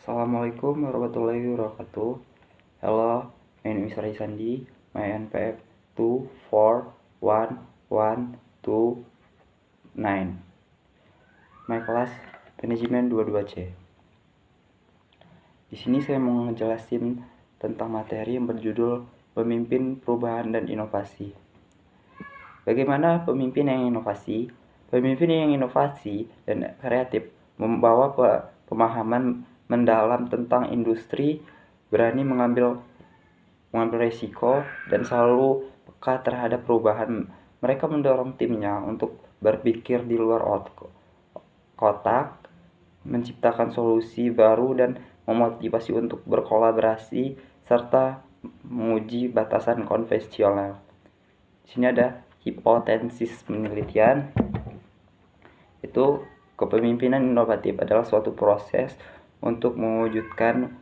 Assalamualaikum warahmatullahi wabarakatuh. Hello, my name is Ray Sandi. My NPF 241129. My class Manajemen 22C. Di sini saya mau ngejelasin tentang materi yang berjudul Pemimpin Perubahan dan Inovasi. Bagaimana pemimpin yang inovasi? Pemimpin yang inovasi dan kreatif membawa pemahaman mendalam tentang industri, berani mengambil resiko, dan selalu peka terhadap perubahan. Mereka mendorong timnya untuk berpikir di luar kotak, menciptakan solusi baru, dan memotivasi untuk berkolaborasi, serta menguji batasan konvensional. Di sini ada hipotesis penelitian. Itu kepemimpinan inovatif adalah suatu proses untuk mewujudkan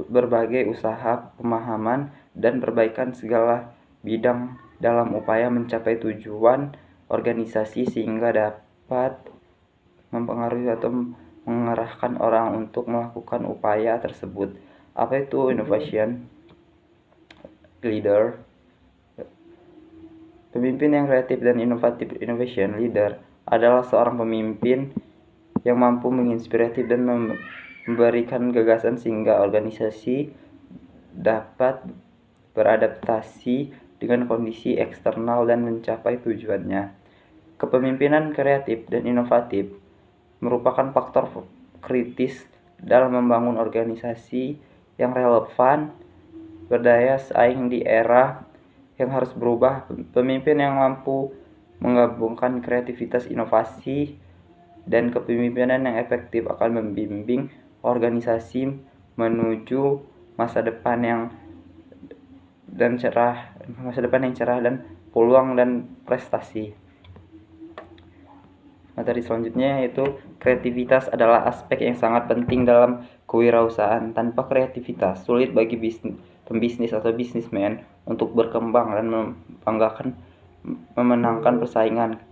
berbagai usaha pemahaman dan perbaikan segala bidang dalam upaya mencapai tujuan organisasi sehingga dapat mempengaruhi atau mengarahkan orang untuk melakukan upaya tersebut. Apa itu innovation leader? Pemimpin yang kreatif dan inovatif, innovation leader, adalah seorang pemimpin yang mampu menginspirasi dan memberikan gagasan sehingga organisasi dapat beradaptasi dengan kondisi eksternal dan mencapai tujuannya. Kepemimpinan kreatif dan inovatif merupakan faktor kritis dalam membangun organisasi yang relevan, berdaya saing di era yang harus berubah. Pemimpin yang mampu menggabungkan kreativitas, inovasi, dan kepemimpinan yang efektif akan membimbing organisasi menuju masa depan yang cerah dan peluang dan prestasi. Materi selanjutnya yaitu kreativitas adalah aspek yang sangat penting dalam kewirausahaan. Tanpa kreativitas, sulit bagi pembisnis atau bisnismen untuk berkembang dan memenangkan persaingan.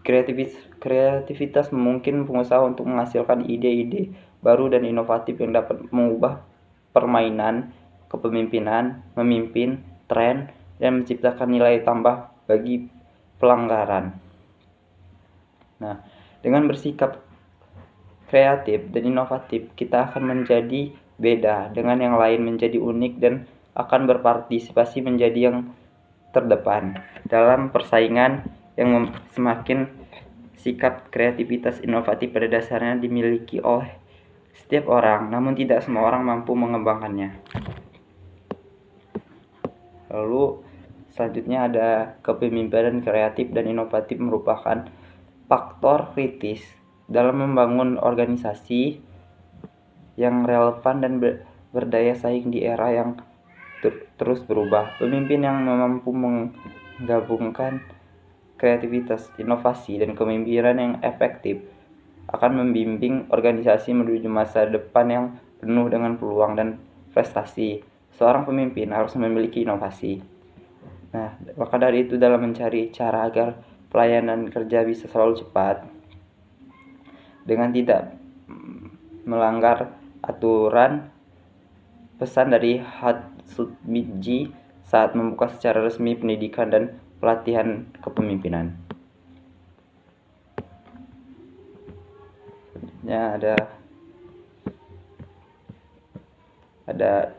Kreativitas memungkinkan pengusaha untuk menghasilkan ide-ide baru dan inovatif yang dapat mengubah permainan kepemimpinan, memimpin tren, dan menciptakan nilai tambah bagi pelanggaran. Nah, dengan bersikap kreatif dan inovatif, kita akan menjadi beda dengan yang lain, menjadi unik, dan akan berpartisipasi menjadi yang terdepan dalam persaingan yang semakin. Sikap kreativitas inovatif pada dasarnya dimiliki oleh setiap orang, namun tidak semua orang mampu mengembangkannya. Lalu selanjutnya ada kepemimpinan kreatif dan inovatif merupakan faktor kritis dalam membangun organisasi yang relevan dan berdaya saing di era yang terus berubah. Pemimpin yang mampu menggabungkan kreativitas, inovasi, dan kepemimpinan yang efektif akan membimbing organisasi menuju masa depan yang penuh dengan peluang dan prestasi. Seorang pemimpin harus memiliki inovasi. Nah, maka dari itu dalam mencari cara agar pelayanan kerja bisa selalu cepat dengan tidak melanggar aturan, pesan dari Hatsubiji saat membuka secara resmi pendidikan dan pelatihan kepemimpinan. Ya, kita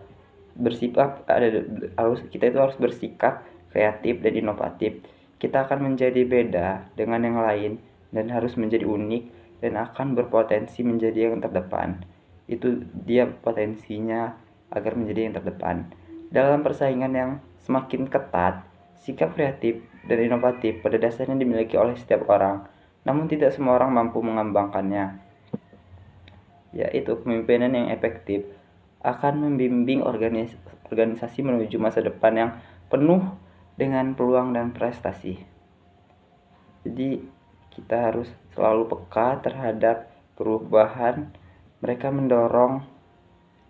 itu harus bersikap kreatif dan inovatif. Kita akan menjadi beda dengan yang lain dan harus menjadi unik dan akan berpotensi menjadi yang terdepan. Itu dia potensinya agar menjadi yang terdepan. Dalam persaingan yang semakin ketat, sikap kreatif dan inovatif pada dasarnya dimiliki oleh setiap orang, namun tidak semua orang mampu mengembangkannya. Yaitu kepemimpinan yang efektif akan membimbing organisasi menuju masa depan yang penuh dengan peluang dan prestasi. Jadi kita harus selalu peka terhadap perubahan. Mereka mendorong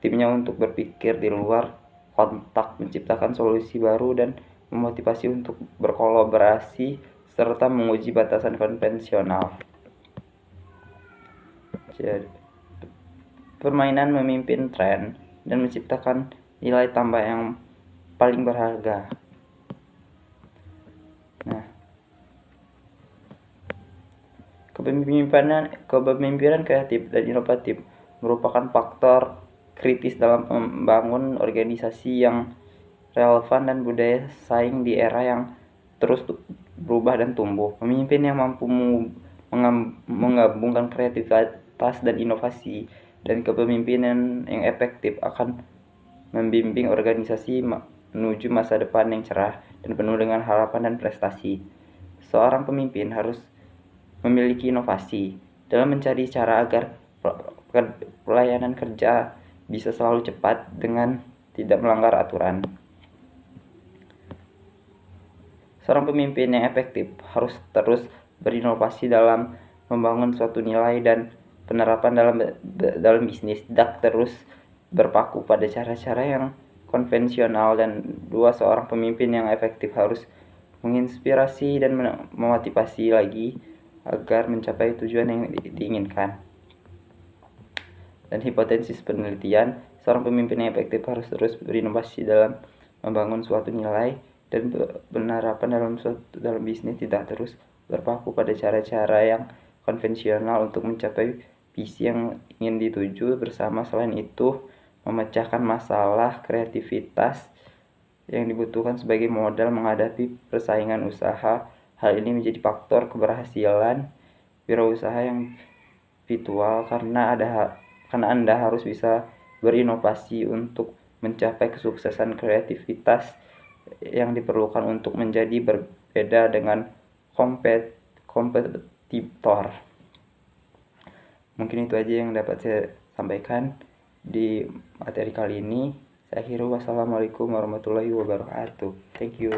timnya untuk berpikir di luar kotak, menciptakan solusi baru, dan memotivasi untuk berkolaborasi serta menguji batasan konvensional. permainan memimpin tren dan menciptakan nilai tambah yang paling berharga. Nah, kepemimpinan kreatif dan inovatif merupakan faktor kritis dalam membangun organisasi yang relevan dan budaya saing di era yang terus berubah dan tumbuh. Pemimpin yang mampu menggabungkan kreativitas dan inovasi dan kepemimpinan yang efektif akan membimbing organisasi menuju masa depan yang cerah dan penuh dengan harapan dan prestasi. Seorang pemimpin harus memiliki inovasi dalam mencari cara agar pelayanan kerja bisa selalu cepat dengan tidak melanggar aturan. Seorang pemimpin yang efektif harus terus berinovasi dalam membangun suatu nilai dan penerapan dalam bisnis, tidak terus berpaku pada cara-cara yang konvensional. Dan seorang pemimpin yang efektif harus menginspirasi dan memotivasi lagi agar mencapai tujuan yang diinginkan. Dan hipotesis penelitian, seorang pemimpin yang efektif harus terus berinovasi dalam membangun suatu nilai dan penerapan dalam bisnis, tidak terus berpaku pada cara-cara yang konvensional untuk mencapai visi yang ingin dituju bersama. Selain itu, memecahkan masalah kreativitas yang dibutuhkan sebagai modal menghadapi persaingan usaha. Hal ini menjadi faktor keberhasilan wirausaha yang virtual karena Anda harus bisa berinovasi untuk mencapai kesuksesan. Kreativitas yang diperlukan untuk menjadi berbeda dengan kompetitor. Mungkin itu aja yang dapat saya sampaikan di materi kali ini. Saya akhiri, wassalamualaikum warahmatullahi wabarakatuh. Thank you.